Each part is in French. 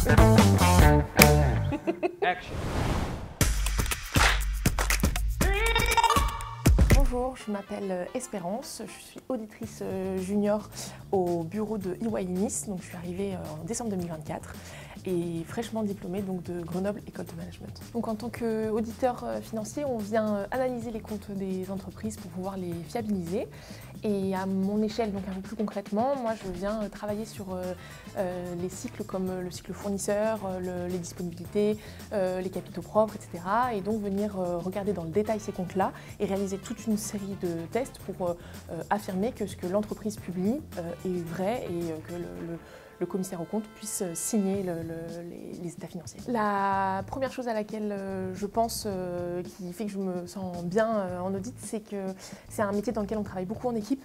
Action. Bonjour, je m'appelle Espérance, je suis auditrice junior au bureau de EY Nice, donc je suis arrivée en décembre 2024 et fraîchement diplômée donc, de Grenoble École de Management. Donc en tant qu'auditeur financier, on vient analyser les comptes des entreprises pour pouvoir les fiabiliser et à mon échelle, donc un peu plus concrètement, moi je viens travailler sur les cycles comme le cycle fournisseur, les disponibilités, les capitaux propres, etc. et donc venir regarder dans le détail ces comptes-là et réaliser toute une série de tests pour affirmer que ce que l'entreprise publie est vrai et que le commissaire aux comptes puisse signer les états financiers. La première chose à laquelle je pense qui fait que je me sens bien en audit, c'est que c'est un métier dans lequel on travaille beaucoup en équipe.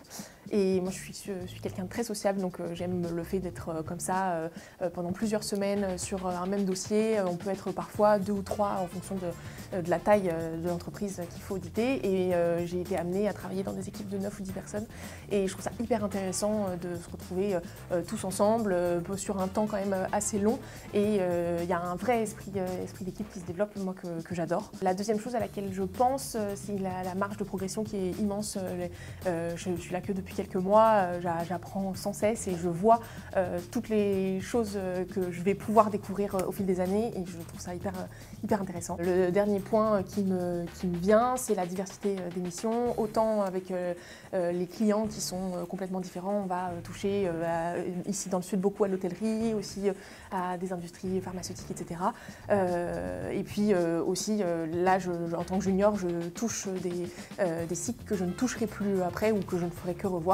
Et moi, je suis quelqu'un de très sociable, donc j'aime le fait d'être comme ça pendant plusieurs semaines sur un même dossier. On peut être parfois 2 ou 3 en fonction de la taille de l'entreprise qu'il faut auditer. Et j'ai été amenée à travailler dans des équipes de 9 ou 10 personnes. Et je trouve ça hyper intéressant de se retrouver tous ensemble sur un temps quand même assez long. Et il y a un vrai esprit d'équipe qui se développe, moi, que j'adore. La deuxième chose à laquelle je pense, c'est la marge de progression qui est immense. Je suis là que depuis quelques mois, j'apprends sans cesse et je vois toutes les choses que je vais pouvoir découvrir au fil des années et je trouve ça hyper intéressant. Le dernier point qui me vient, c'est la diversité des missions. Autant avec les clients qui sont complètement différents, on va toucher ici dans le sud beaucoup à l'hôtellerie, aussi à des industries pharmaceutiques, etc. Et puis aussi, là, en tant que junior, je touche des cycles que je ne toucherai plus après ou que je ne ferai que revoir.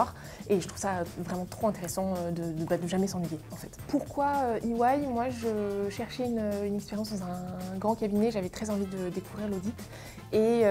Et je trouve ça vraiment trop intéressant de jamais s'ennuyer, en fait. Pourquoi EY? Moi, je cherchais une expérience dans un grand cabinet. J'avais très envie de découvrir l'audit. Et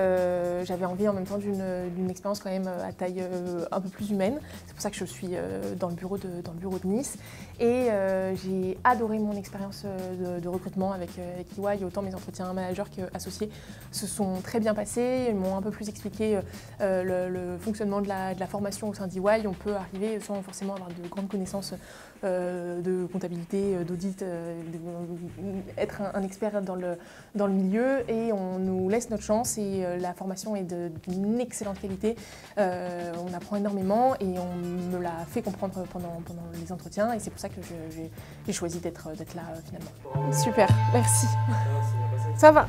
j'avais envie en même temps d'une expérience quand même à taille un peu plus humaine. C'est pour ça que je suis dans le bureau de Nice. Et j'ai adoré mon expérience de recrutement avec EY. Autant mes entretiens managers qu'associés se sont très bien passés. Ils m'ont un peu plus expliqué le fonctionnement de la formation au sein d'EY. On peut arriver sans forcément avoir de grandes connaissances de comptabilité, d'audit, être un expert dans le milieu. Et on nous laisse notre chance et la formation est d'une excellente qualité. On apprend énormément et on me l'a fait comprendre pendant les entretiens et c'est pour ça que j'ai choisi d'être là finalement. Super, merci. Ça va.